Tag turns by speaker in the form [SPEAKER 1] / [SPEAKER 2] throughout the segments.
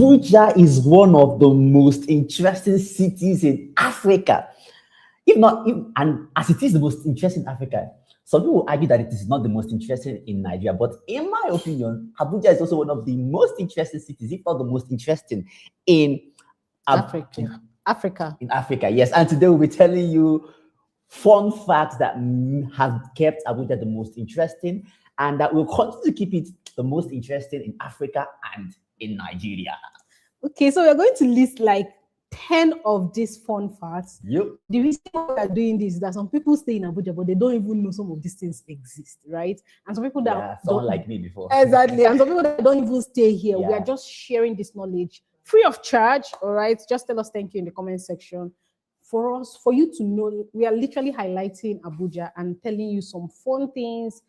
[SPEAKER 1] Abuja is one of the most interesting cities in Africa. If not, and as it is the most interesting in Africa, some people argue that it is not the most interesting in Nigeria. But in my opinion, Abuja is also one of the most interesting cities, if not the most interesting in
[SPEAKER 2] Africa.
[SPEAKER 1] In Africa, yes. And today we'll be telling you fun facts that have kept Abuja the most interesting, and that will continue to keep it the most interesting in Africa and in Nigeria.
[SPEAKER 2] Okay, so we're going to list like 10 of these fun facts.
[SPEAKER 1] Yep.
[SPEAKER 2] The reason why we are doing this is that some people stay in Abuja, but they don't even know some of these things exist, right? And some people that
[SPEAKER 1] someone like me before.
[SPEAKER 2] Exactly. And some people that don't even stay here. We are just sharing this knowledge free of charge. All right. Just tell us thank you in the comment section. For you to know, we are literally highlighting Abuja and telling you some fun things,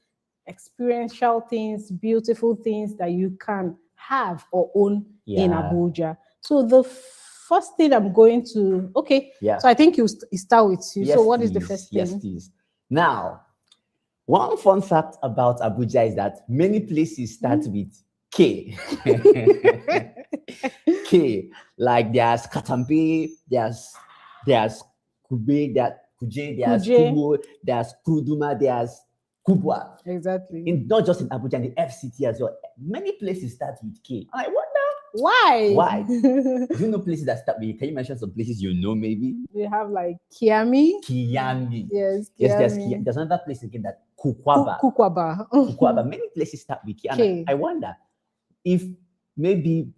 [SPEAKER 2] experiential things, beautiful things that you can have or own in Abuja. So the first thing I'm going to, so I think you start with you.
[SPEAKER 1] Yes,
[SPEAKER 2] so what is the first thing?
[SPEAKER 1] Yes, please. Now, one fun fact about Abuja is that many places start with K. K. Like there's Katampe, there's Kuje, there's Kubwa, there's Kuruduma, there's Kubwa.
[SPEAKER 2] Exactly.
[SPEAKER 1] Not just in Abuja, in the FCT as well. Many places start with K. I wonder
[SPEAKER 2] why.
[SPEAKER 1] Why? Do you know places that start with? Can you mention some places you know? Maybe
[SPEAKER 2] we have like Kiami.
[SPEAKER 1] Yes, Kiami. There's another place again that Kukwaba. Many places start with K. And I wonder if maybe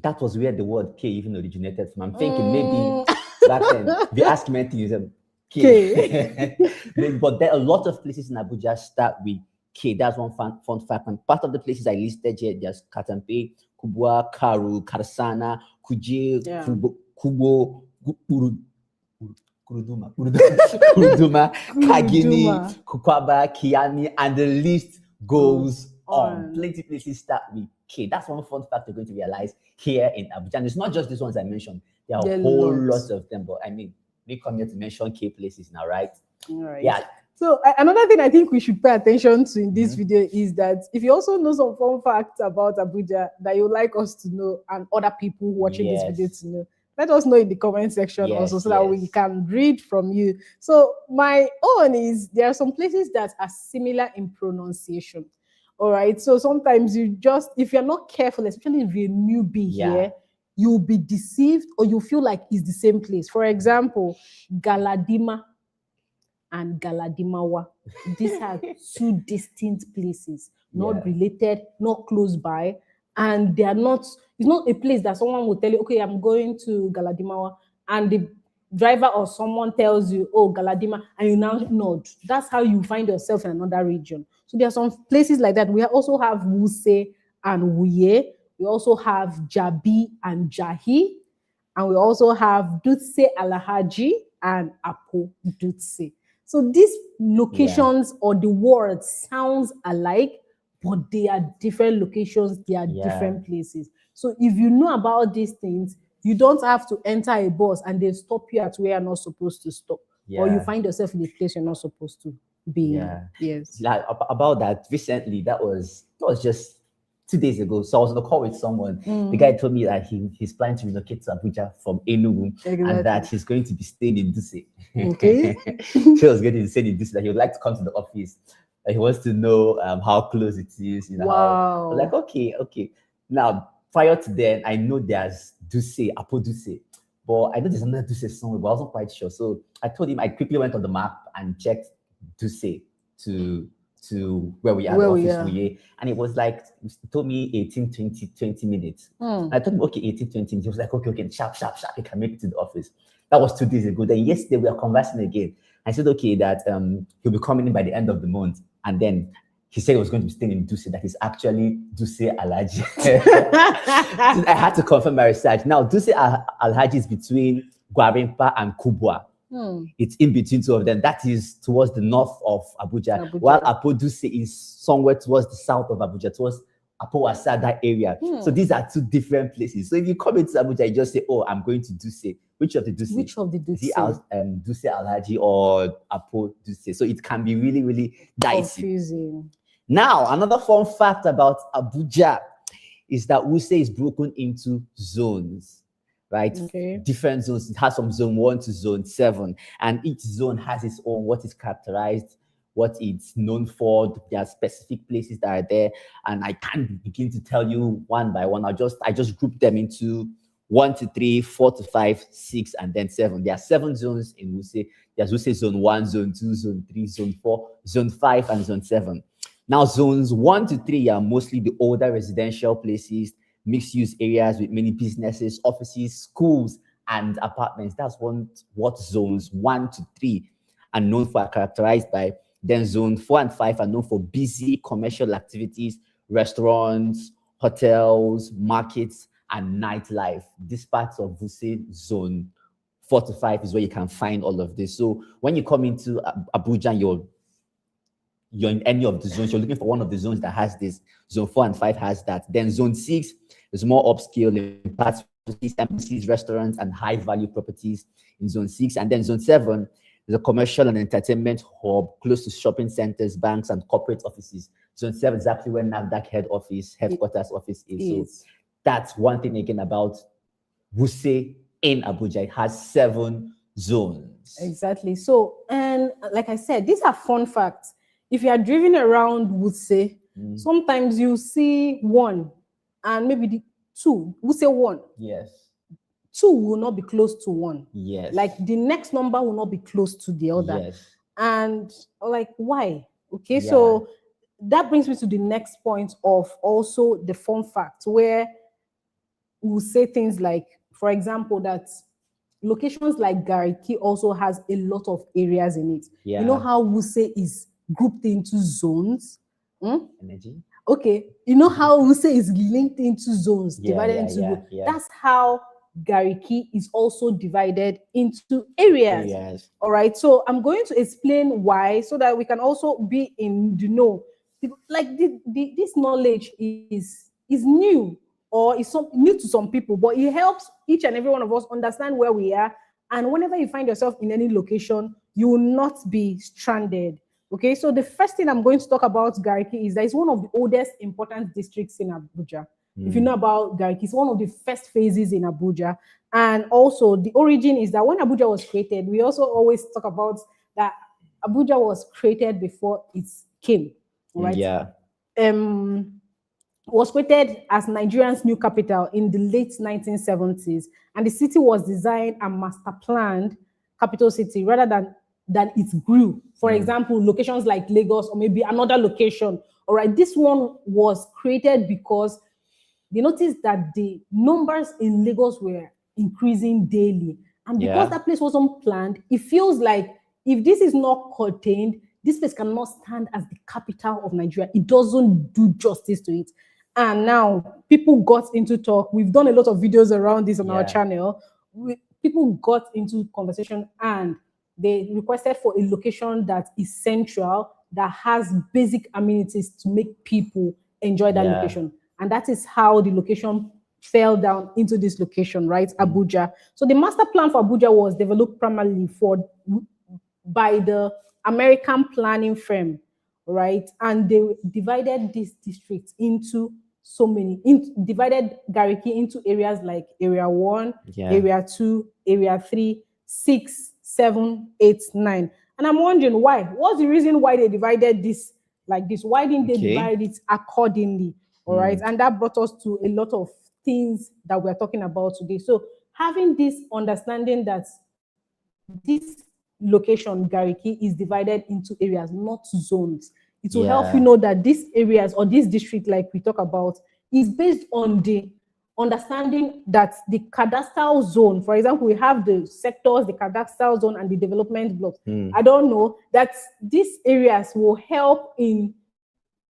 [SPEAKER 1] that was where the word K even originated from. I'm thinking maybe back then they asked me to use them K. But there are a lot of places in Abuja start with K. That's one fun fact. And part of the places I listed here, there's Katampe, Kubwa, Karu, Karsana, Kuje, Kubo, Kuruduma, Kagini, Kukwaba, Kiani, and the list goes on. Plenty places start with K. That's one fun fact you're going to realize here in Abuja. And it's not just these ones I mentioned. There are a whole lot of them. But I mean, we come here to mention K places now, right?
[SPEAKER 2] All right.
[SPEAKER 1] Yeah.
[SPEAKER 2] So another thing I think we should pay attention to in this video is that if you also know some fun facts about Abuja that you would like us to know and other people watching this video to know, let us know in the comment section also so that we can read from you. So my own is there are some places that are similar in pronunciation. All right. So sometimes you just, if you're not careful, especially if you're a newbie here, you'll be deceived or you feel like it's the same place. For example, Galadima and Galadimawa. These are two distinct places, not related, not close by, and they are not, it's not a place that someone will tell you, okay, I'm going to Galadimawa, and the driver or someone tells you, oh, Galadima, and you now nod. That's how you find yourself in another region. So there are some places like that. We also have Wuse and Wuye. We also have Jabi and Jahi, and we also have Dutse Alahaji and Apo Dutse. So these locations or the words sounds alike, but they are different locations, they are different places. So if you know about these things, you don't have to enter a bus and they stop you at where you're not supposed to stop. Or you find yourself in a place you're not supposed to be in. Yes.
[SPEAKER 1] Like about that recently, that was just 2 days ago. So I was on a call with someone. The guy told me that he's planning to relocate to Abuja from Enugu and that he's going to be staying in Duse.
[SPEAKER 2] Okay.
[SPEAKER 1] He was going to stay in Duse, that he would like to come to the office. He wants to know how close it is. You know,
[SPEAKER 2] wow.
[SPEAKER 1] I'm like, okay. Now, prior to then, I know there's Duse, Apo Duse. But I know there's another Duse somewhere, but I wasn't quite sure. So I told him, I quickly went on the map and checked Duse to where we are, and it was like, he told me 20 minutes. I told him, okay, 20 minutes. He was like, okay, sharp, he can make it to the office. That was 2 days ago. Then yesterday we are conversing again. I said, okay, that he'll be coming in by the end of the month. And then he said he was going to be staying in Duse, that he's actually Duse Alhaji. I had to confirm my research. Now, Duse Alhaji is between Gwarimpa and Kubwa. It's in between two of them. That is towards the north of Abuja. While Apo Duse is somewhere towards the south of Abuja, towards Apo Wasa, that area. So these are two different places. So if you come into Abuja, you just say, oh, I'm going to Duse. Which of the Duse?
[SPEAKER 2] Which of the Duse?
[SPEAKER 1] Duse Alhaji or Apo Duse. So it can be really, really dicey.
[SPEAKER 2] Confusing.
[SPEAKER 1] Now, another fun fact about Abuja is that Wuse is broken into zones, right?
[SPEAKER 2] Okay.
[SPEAKER 1] Different zones. It has from zone 1 to zone 7, and each zone has its own, what is characterized, what it's known for. There are specific places that are there, and I can't begin to tell you one by one. I just group them into 1 to 3, 4 to 5, 6, and then 7. There are 7 zones in Wuse. There's Wuse zone 1, zone 2, zone 3, zone 4, zone 5, and zone 7. Now, zones 1 to 3 are mostly the older residential places, mixed-use areas with many businesses, offices, schools, and apartments. That's what zones 1 to 3 are known for, are characterized by. Then zone 4 and 5 are known for busy commercial activities, restaurants, hotels, markets, and nightlife. This part of Wuse zone 4 to 5 is where you can find all of this. So when you come into Abuja and you're in any of the zones, you're looking for one of the zones that has this. Zone 4 and 5 has that. Then zone 6 is more upscale in parts, embassies, restaurants, and high-value properties in zone 6. And then zone 7 is a commercial and entertainment hub close to shopping centers, banks, and corporate offices. Zone 7 is actually where NAFDAC headquarters office is. So that's one thing again about Wuse in Abuja. It has 7 zones.
[SPEAKER 2] Exactly. So, and like I said, these are fun facts. If you are driven around Wuse, sometimes you see 1 and maybe the 2. Wuse 1.
[SPEAKER 1] Yes.
[SPEAKER 2] 2 will not be close to 1.
[SPEAKER 1] Yes.
[SPEAKER 2] Like the next number will not be close to the other.
[SPEAKER 1] Yes.
[SPEAKER 2] And like, why? Okay, so that brings me to the next point of also the fun fact, where we'll say things like, for example, that locations like Gariki also has a lot of areas in it.
[SPEAKER 1] Yeah.
[SPEAKER 2] You know how Wuse is grouped into zones?
[SPEAKER 1] Energy.
[SPEAKER 2] Okay, you know how Wuse is linked into zones, divided into That's how Gariki is also divided into areas. All right, so I'm going to explain why, so that we can also be in the know. Like this knowledge is new, or is new to some people, but it helps each and every one of us understand where we are. And whenever you find yourself in any location, you will not be stranded. Okay, so the first thing I'm going to talk about Gariki is that it's one of the oldest important districts in Abuja. If you know about Gariki, it's one of the first phases in Abuja. And also the origin is that when Abuja was created, we also always talk about that Abuja was created before it came, right?
[SPEAKER 1] Yeah.
[SPEAKER 2] Was created as Nigeria's new capital in the late 1970s. And the city was designed and master planned capital city rather than it grew. For example, locations like Lagos or maybe another location. All right, this one was created because they noticed that the numbers in Lagos were increasing daily. And because that place wasn't planned, it feels like if this is not contained, this place cannot stand as the capital of Nigeria. It doesn't do justice to it. And now people got into talk. We've done a lot of videos around this on our channel. People got into conversation and they requested for a location that is central, that has basic amenities to make people enjoy that location. And that is how the location fell down into this location, right? Abuja. So the master plan for Abuja was developed primarily by the American planning firm, right? And they divided this district into divided Gariki into areas like Area 1, Area 2, Area 3, 6, 7, 8, 9. And I'm wondering why. What's the reason why they divided this like this? Why didn't they divide it accordingly? All right. And that brought us to a lot of things that we're talking about today. So having this understanding that this location, Gariki, is divided into areas, not zones. It will help you know that these areas or this district, like we talk about, is based on the understanding that the cadastral zone, for example, we have the sectors, the cadastral zone, and the development blocks. I don't know that these areas will help in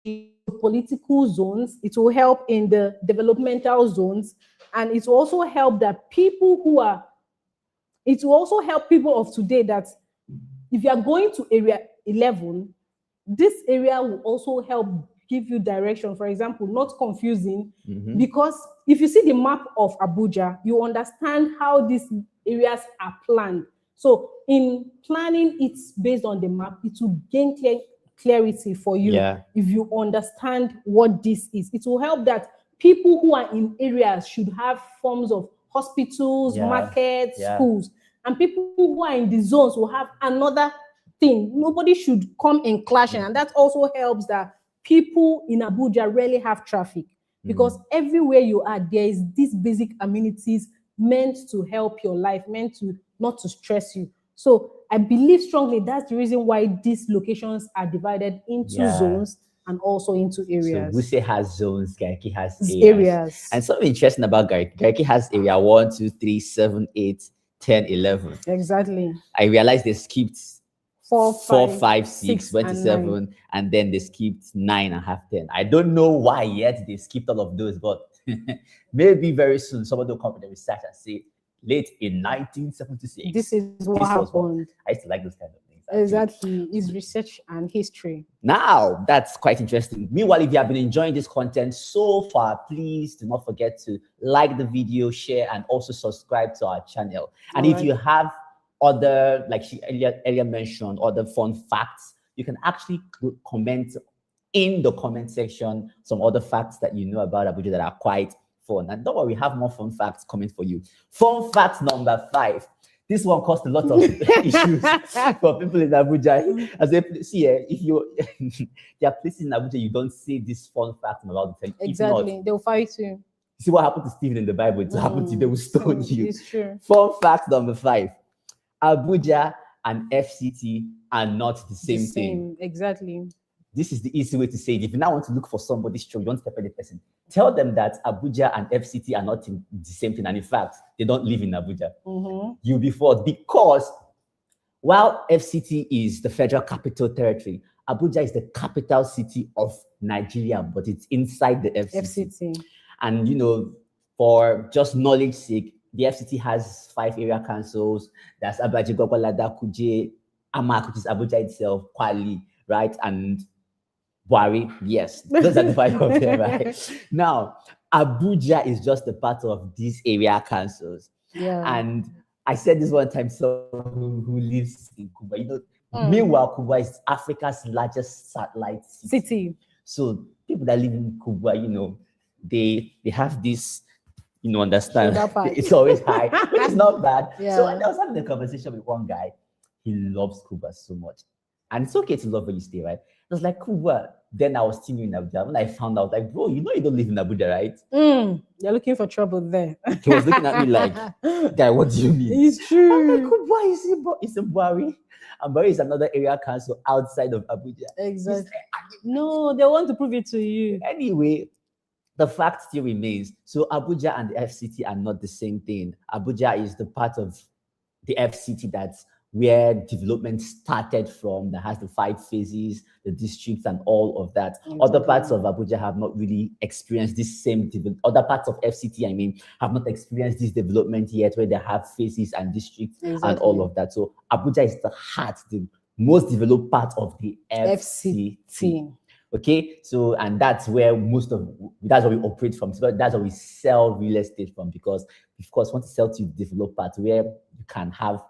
[SPEAKER 2] the political zones, it will help in the developmental zones, and it will also help that it will also help people of today that if you are going to area 11, this area will also help give you direction. For example, not confusing, because if you see the map of Abuja, you understand how these areas are planned. So in planning, it's based on the map. It will gain clarity for you if you understand what this is. It will help that people who are in areas should have forms of hospitals,
[SPEAKER 1] Yeah,
[SPEAKER 2] markets,
[SPEAKER 1] yeah.
[SPEAKER 2] schools, and people who are in the zones will have another thing. Nobody should come in clashing, and that also helps that people in Abuja rarely have traffic, because everywhere you are, there is these basic amenities meant to help your life, meant to not to stress you. So I believe strongly that's the reason why these locations are divided into
[SPEAKER 1] Yeah.
[SPEAKER 2] zones and also into
[SPEAKER 1] So
[SPEAKER 2] areas.
[SPEAKER 1] Wuse has zones, Garki has areas.
[SPEAKER 2] Areas.
[SPEAKER 1] And something interesting about Garki, Garki has area 1, 2, 3, 7, 8, 10, 11.
[SPEAKER 2] Exactly.
[SPEAKER 1] I realized they skipped
[SPEAKER 2] 4,
[SPEAKER 1] 5, 6, 27, and then they skipped 9 and half 10. I don't know why yet they skipped all of those, but maybe very soon somebody will come with the research and say late in 1976.
[SPEAKER 2] This is what happened.
[SPEAKER 1] I used to like those kind of things.
[SPEAKER 2] Exactly. It's research and history.
[SPEAKER 1] Now, that's quite interesting. Meanwhile, if you have been enjoying this content so far, please do not forget to like the video, share, and also subscribe to our channel. And if you have other, like she earlier mentioned, other fun facts, you can actually comment in the comment section some other facts that you know about Abuja that are quite fun. And don't worry, we have more fun facts coming for you. Fun fact number 5. This one caused a lot of issues for people in Abuja. As they see, if you there are places in Abuja you don't say this fun fact about the thing.
[SPEAKER 2] Exactly, they'll fight you.
[SPEAKER 1] See what happened to Stephen in the Bible? It happened to you. They will stone you.
[SPEAKER 2] It's true.
[SPEAKER 1] Fun fact number 5: Abuja and FCT are not the same thing.
[SPEAKER 2] Exactly.
[SPEAKER 1] This is the easy way to say it. If you now want to look for somebody's strong, you don't step at the person. Tell them that Abuja and FCT are not the same thing. And in fact, they don't live in Abuja. You'll be fooled, because while FCT is the Federal Capital Territory, Abuja is the capital city of Nigeria, but it's inside the FCT. And, you know, for just knowledge sake, the FCT has 5 area councils. That's Abaji, Gobalada, Kuje, Amak, which is Abuja itself, Kwali, right? And Buhari, yes, those are the 5 of them, right? Now, Abuja is just a part of these area councils.
[SPEAKER 2] Yeah.
[SPEAKER 1] And I said this one time, someone who lives in Kubwa, you know, meanwhile, Kubwa is Africa's largest satellite city. So people that live in Kubwa, you know, they have this, you know, understand, it's always high, which is not bad.
[SPEAKER 2] Yeah.
[SPEAKER 1] So I was having a conversation with one guy. He loves Kubwa so much. And it's okay to love where you stay, right? I was like, Kubwa. Then I was still in Abuja. When I found out, like, bro, you know you don't live in Abuja, right?
[SPEAKER 2] You're looking for trouble there.
[SPEAKER 1] He was looking at me like, guy, what do you mean?
[SPEAKER 2] It's true.
[SPEAKER 1] I'm like, Kubwa, it's a Buhari. And Buhari is another area council outside of Abuja.
[SPEAKER 2] Exactly. No, they want to prove it to you.
[SPEAKER 1] Anyway, the fact still remains. So Abuja and the FCT are not the same thing. Abuja is the part of the FCT that's where development started from, that has the 5 phases, the districts, and all of that. Exactly. Other parts of Abuja have not really experienced this same other parts of FCT, I mean, have not experienced this development yet, where they have phases and districts and all of that. So Abuja is the heart, the most developed part of the FCT. Okay, so and that's where that's where we operate from. So that's where we sell real estate from, because of course, want to sell to the developed part where you can have.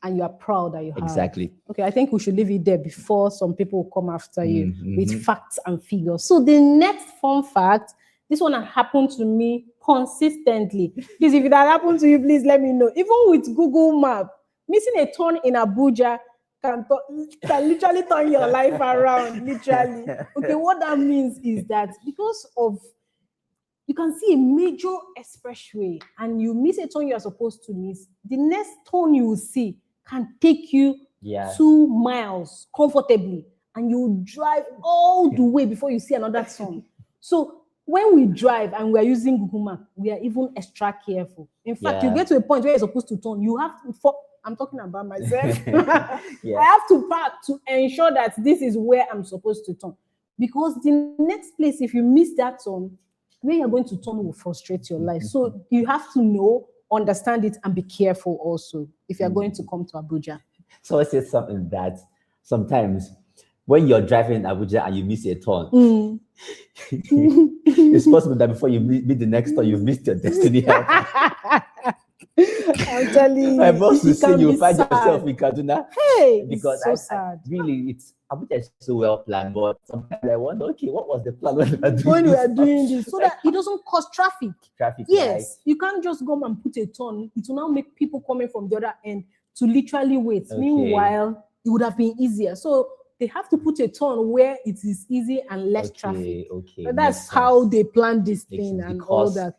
[SPEAKER 2] And you are proud that you have.
[SPEAKER 1] Exactly.
[SPEAKER 2] Okay, I think we should leave it there before some people will come after you with facts and figures. So the next fun fact, this one happened to me consistently. Please, if it had happened to you, please let me know. Even with Google Map, missing a turn in Abuja can literally turn your life around, literally. Okay, what that means is that because of, you can see a major expressway and you miss a turn you are supposed to miss, the next turn you will see can take you 2 miles comfortably, and you drive all the way before you see another turn. So when we drive and we are using Google Map, we are even extra careful. In fact, you get to a point where you're supposed to turn, you have to, I'm talking about myself. I have to park to ensure that this is where I'm supposed to turn. Because the next place, if you miss that turn, where you're going to turn will frustrate your life. So you have to know, understand it, and be careful also if you're going to come to Abuja.
[SPEAKER 1] So I said something that sometimes when you're driving in Abuja and you miss a turn, it's possible that before you meet the next turn, you've missed your destiny.
[SPEAKER 2] I'm telling
[SPEAKER 1] My
[SPEAKER 2] you,
[SPEAKER 1] boss
[SPEAKER 2] it
[SPEAKER 1] will say
[SPEAKER 2] can
[SPEAKER 1] you
[SPEAKER 2] be
[SPEAKER 1] find
[SPEAKER 2] sad.
[SPEAKER 1] yourself in Kaduna.
[SPEAKER 2] Hey,
[SPEAKER 1] Because
[SPEAKER 2] it's so sad.
[SPEAKER 1] really, Abuja is so well planned, but sometimes I wonder, okay, what was the plan when we were doing
[SPEAKER 2] When we
[SPEAKER 1] this?
[SPEAKER 2] are doing this, so that it doesn't cause traffic.
[SPEAKER 1] Traffic,
[SPEAKER 2] Yes, you can't just go and put a turn. It will now make people coming from the other end to literally wait.
[SPEAKER 1] Okay.
[SPEAKER 2] Meanwhile, it would have been easier. So they have to put a turn where it is easy and less traffic.
[SPEAKER 1] Okay.
[SPEAKER 2] But that's how they plan this thing and all that.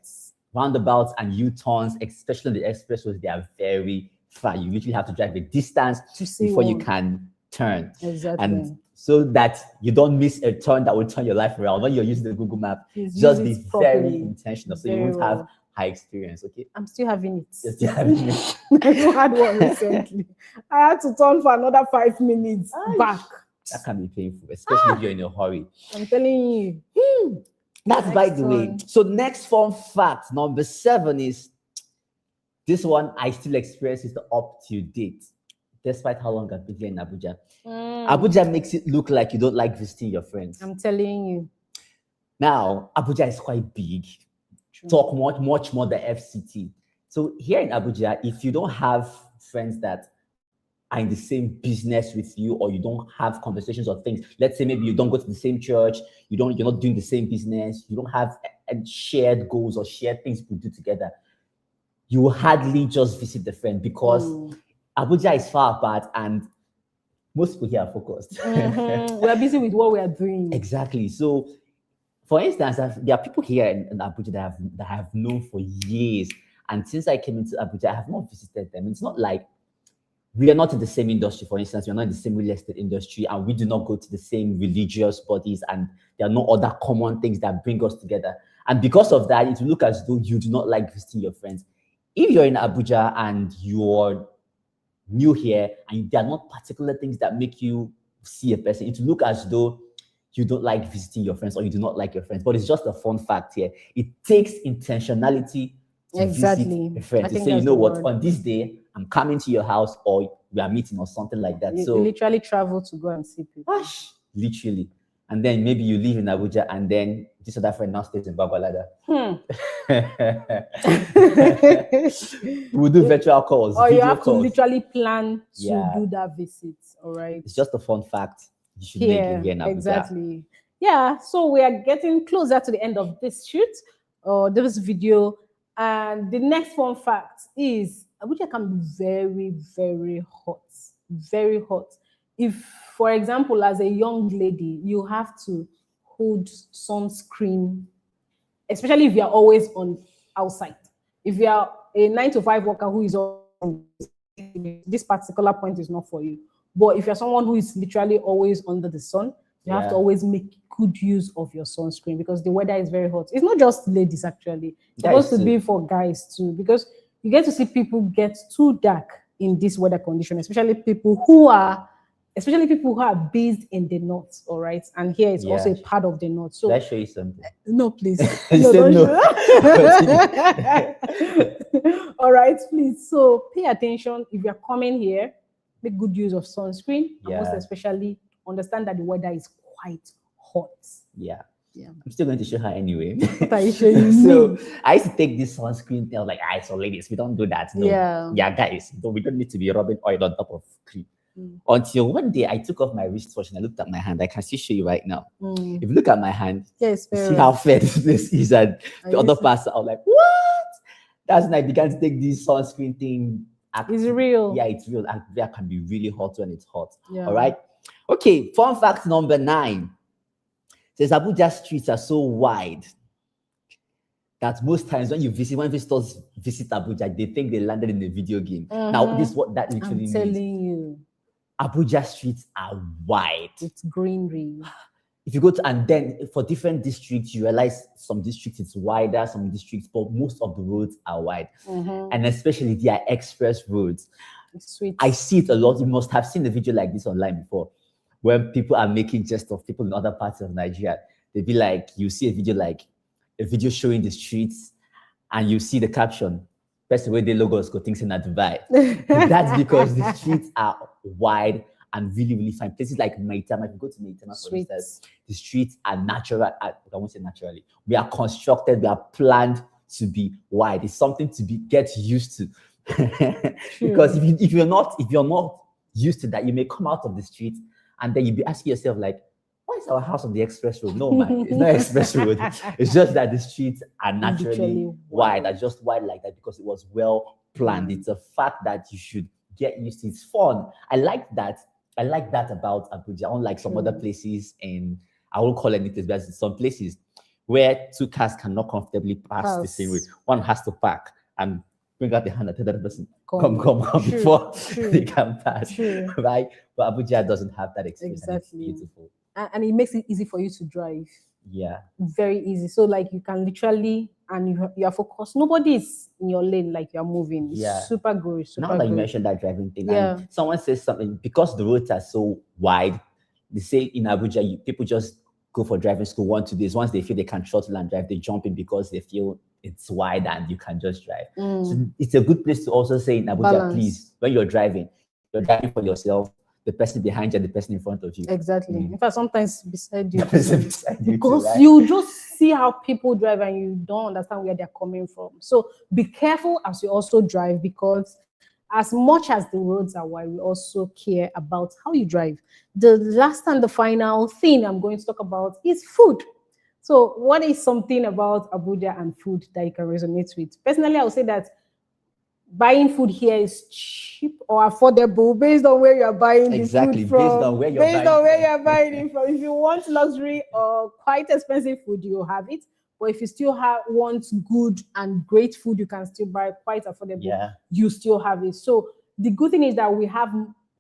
[SPEAKER 1] Roundabouts and U-turns, especially the expressways, they are very far. You usually have to drive a distance before you can turn.
[SPEAKER 2] Exactly.
[SPEAKER 1] And so that you don't miss a turn that will turn your life around when you're using the Google map, just be very intentional so you won't have high experience. Okay.
[SPEAKER 2] I'm still having it.
[SPEAKER 1] You're still having it.
[SPEAKER 2] I had one recently. I had to turn for another 5 minutes back.
[SPEAKER 1] That can be painful, especially if you're in a hurry.
[SPEAKER 2] I'm telling you.
[SPEAKER 1] That's by the way. So next fun fact, number 7 is this one I still experience is the up to date, despite how long I've been here in Abuja. Abuja makes it look like you don't like visiting your friends.
[SPEAKER 2] I'm telling you.
[SPEAKER 1] Now, Abuja is quite big. True. Talk much more than FCT. So here in Abuja, if you don't have friends that are in the same business with you, or you don't have conversations or things, let's say maybe you don't go to the same church, you're not doing the same business, you don't have shared goals or shared things to do together, you will hardly just visit the friend because Abuja is far apart and most people here are focused.
[SPEAKER 2] We are busy with what we are doing.
[SPEAKER 1] Exactly. So, for instance, there are people here in Abuja that I have known for years, and since I came into Abuja, I have not visited them. It's not like we are not in the same industry. For instance, we're not in the same real estate industry, and we do not go to the same religious bodies, and there are no other common things that bring us together. And because of that, it will look as though you do not like visiting your friends. If you're in Abuja and you're new here and there are not particular things that make you see a person, it will look as though you don't like visiting your friends or you do not like your friends. But it's just a fun fact here. It takes intentionality to visit a friend, to say, you know what, on this day, I'm coming to your house or we are meeting or something like that.
[SPEAKER 2] You literally travel to go and see people.
[SPEAKER 1] Literally. And then maybe you live in Abuja and then this other friend now stays in Bagwalada. We'll do virtual calls.
[SPEAKER 2] Or you have to literally plan to do that visit. All right.
[SPEAKER 1] It's just a fun fact you should make it here in Abuja.
[SPEAKER 2] Exactly. Yeah. So we are getting closer to the end of this shoot or this video. And the next fun fact is Abuja can be very, very hot. Very hot. If, for example, as a young lady, you have to hold sunscreen, especially if you are always on outside. If you are a 9-to-5 worker who is on, this particular point is not for you. But if you're someone who is literally always under the sun, you have to always make good use of your sunscreen because the weather is very hot. It's not just ladies, actually. It's supposed to be for guys too, because you get to see people get too dark in this weather condition, especially people who are based in the north, all right? And here it's also a part of the north. So
[SPEAKER 1] let's show you something.
[SPEAKER 2] No, please.
[SPEAKER 1] No, don't
[SPEAKER 2] All right, please. So pay attention. If you're coming here, make good use of sunscreen. And most especially, understand that the weather is quite hot.
[SPEAKER 1] Yeah. I'm still going to show her anyway.
[SPEAKER 2] What are you showing
[SPEAKER 1] So I used to take this sunscreen thing. I was like, so ladies, we don't do that. No. Yeah, guys, we don't need to be rubbing oil on top of cream. Until one day I took off my wristwatch and I looked at my hand. I can still show you right now. If you look at my hand, see how fair this place is, and the other parts are like, what? That's when I began to take this sunscreen thing.
[SPEAKER 2] It's real.
[SPEAKER 1] Yeah, it's real. And that can be really hot when it's hot. All right. Okay. Fun fact number 9 says Abuja streets are so wide that most times when visitors visit Abuja, they think they landed in a video game. Now, this is what that literally means.
[SPEAKER 2] I'm telling you.
[SPEAKER 1] Abuja streets are wide.
[SPEAKER 2] It's greenery.
[SPEAKER 1] If you go to, and then for different districts, you realize some districts it's wider, some districts, but most of the roads are wide. And especially they are express roads.
[SPEAKER 2] It's sweet.
[SPEAKER 1] I see it a lot. You must have seen a video like this online before, when people are making jest of people in other parts of Nigeria. They'd be like, you see a video showing the streets, and you see the caption, "Best way the logos go things in Dubai." That's because the streets are wide and really, really fine. Places like Maitama, if you go to Maitama, for instance, the streets are natural. I won't say naturally. We are constructed, we are planned to be wide. It's something to get used to. Because if you're not used to that, you may come out of the street and then you'll be asking yourself like, why is our house on the express road? No, man, it's not express road. It's just that the streets are naturally wide, are just wide like that because it was well planned. It's a fact that you should get used to. It's fun. I like that about Abuja, unlike some other places, and I won't call anything, but some places where two cars cannot comfortably pass the same way. One has to park and bring out the hand and tell the other person, come before they can pass. Right? But Abuja doesn't have that experience.
[SPEAKER 2] Exactly.
[SPEAKER 1] It's beautiful.
[SPEAKER 2] And it makes it easy for you to drive.
[SPEAKER 1] Yeah.
[SPEAKER 2] Very easy. So like you can literally, and you are focused. Nobody is in your lane like you're moving. It's super good.
[SPEAKER 1] Now that you mentioned that driving thing, and someone says something, because the roads are so wide, they say in Abuja, people just go for driving school 1-2 days. Once they feel they can throttle and drive, they jump in because they feel it's wide and you can just drive. So it's a good place to also say in Abuja, please, when you're driving for yourself, the person behind you and the person in front of you.
[SPEAKER 2] Exactly. In fact, sometimes beside you.
[SPEAKER 1] Because
[SPEAKER 2] you just see how people drive and you don't understand where they're coming from. So be careful as you also drive, because as much as the roads are wide, we also care about how you drive. The last and the final thing I'm going to talk about is food. So what is something about Abuja and food that you can resonate with? Personally, I would say that buying food here is cheap or affordable based on where you're buying the food from.
[SPEAKER 1] Based on where you're
[SPEAKER 2] buying it from. If you want luxury or quite expensive food, you have it. But if you still want good and great food, you can still buy quite affordable. You still have it. So the good thing is that we have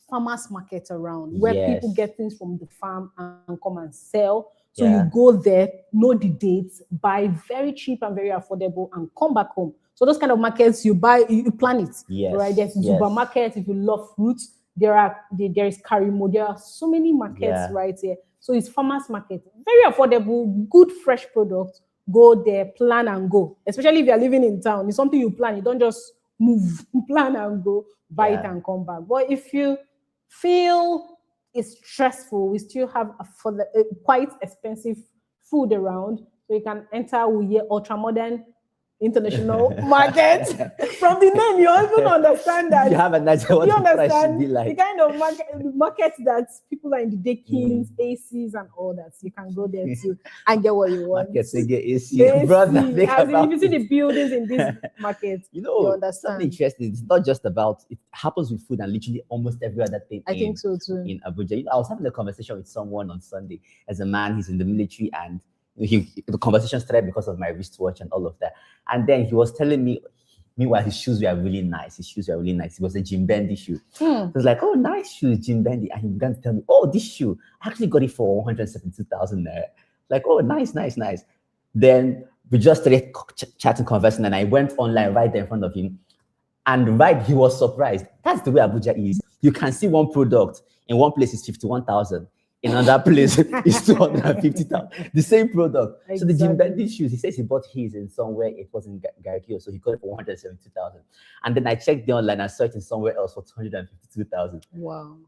[SPEAKER 2] farmers markets around where people get things from the farm and come and sell. So you go there, know the dates, buy very cheap and very affordable, and come back home. So those kind of markets, you buy, you plan it, right? There's supermarkets. If you love fruits, there is Karmo. There are so many markets right here. So it's farmers market, very affordable, good fresh products. Go there, plan and go. Especially if you're living in town, it's something you plan. You don't just move, plan and go, buy it and come back. But if you feel it's stressful, we still have quite expensive food around. So you can enter Wuse ultra modern international market. From the name, you even understand that.
[SPEAKER 1] You have an idea what the price should be like.
[SPEAKER 2] The kind of market that people are in the Dekins, ACs, and all that. So you can go there too and get what you want.
[SPEAKER 1] Markets, they get AC. Brother,
[SPEAKER 2] if you see the buildings in this market, you understand.
[SPEAKER 1] Something interesting. It's not just about, it happens with food and literally almost every other thing.
[SPEAKER 2] I think so too.
[SPEAKER 1] In Abuja. I was having a conversation with someone on Sunday. As a man, he's in the military, and the conversation started because of my wristwatch and all of that. And then he was telling me, meanwhile, his shoes were really nice. It was a Jim Bendy shoe. I was like, oh, nice shoes, Jim Bendy. And he began to tell me, oh, this shoe, I actually got it for 172,000 naira. Like, oh, nice. Then we just started chatting, conversing, and I went online right there in front of him. And he was surprised. That's the way Abuja is. You can see one product in one place is 51,000. In another place, it's 250,000. The same product. Exactly. So the Jim Bendy shoes, he says he bought his in somewhere. It was in Garikio, so he got it for 172,000. And then I checked the online and searched in somewhere else for 252,000.
[SPEAKER 2] Wow!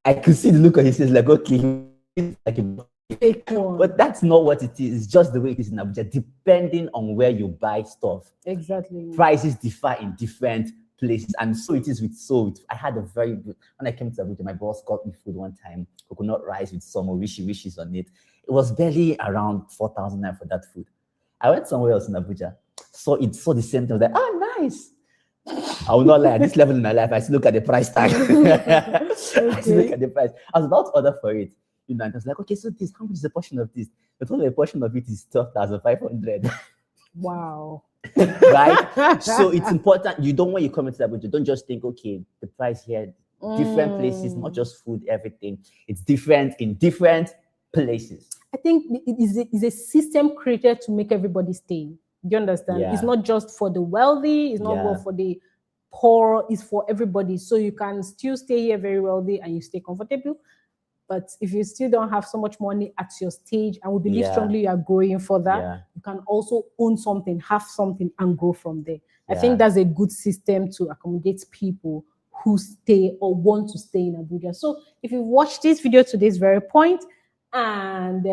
[SPEAKER 1] I could see the look on his face, like, okay, like a
[SPEAKER 2] fake one.
[SPEAKER 1] But that's not what it is. It's just the way it is in Abuja, depending on where you buy stuff.
[SPEAKER 2] Exactly.
[SPEAKER 1] Prices differ in different places, and so it is with I had a very good, when I came to Abuja, my boss got me food one time, coconut rice with some wishes on it. It was barely around 4,000 naira for that food. I went somewhere else in Abuja, saw the same thing. I was like, oh, nice. I will not lie, at this level in my life, I still look at the price tag. I still look at the price. I was about to order for it, and I was like, okay, so how much is a portion of this? They told me a portion of it is 12,500.
[SPEAKER 2] Wow.
[SPEAKER 1] Right? So it's important. When you come into Abuja, don't just think, okay, the price here, different places, not just food, everything. It's different in different places.
[SPEAKER 2] I think it is a system created to make everybody stay. Do you understand? It's not just for the wealthy, it's not for the poor, it's for everybody. So you can still stay here very wealthy and you stay comfortable. But if you still don't have so much money at your stage, and we believe strongly you are growing for that, you can also own something, have something, and grow from there. I think that's a good system to accommodate people who stay or want to stay in Abuja. So if you've watched this video to this very point, and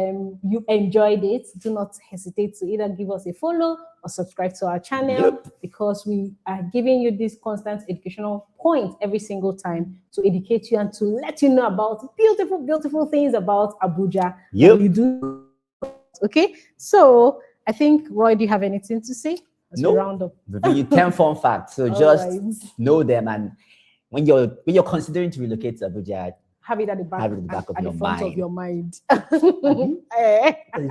[SPEAKER 2] you enjoyed it, do not hesitate to either give us a follow or subscribe to our channel, because we are giving you this constant educational point every single time to educate you and to let you know about beautiful, beautiful things about Abuja. We do. Okay, so I think, Roy, do you have anything to say as we round up?
[SPEAKER 1] You 10 fun facts, so just know them, and when you're considering to relocate to Abuja,
[SPEAKER 2] have it at the back,
[SPEAKER 1] have it at the back of your
[SPEAKER 2] front
[SPEAKER 1] mind.
[SPEAKER 2] of your mind.
[SPEAKER 1] It's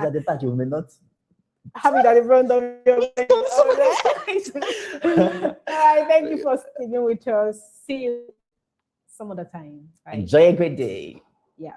[SPEAKER 1] at the back, you may not
[SPEAKER 2] have it at the front of your mind. All right, thank you for sticking with us. See you some other time.
[SPEAKER 1] Enjoy a great day.
[SPEAKER 2] Yeah.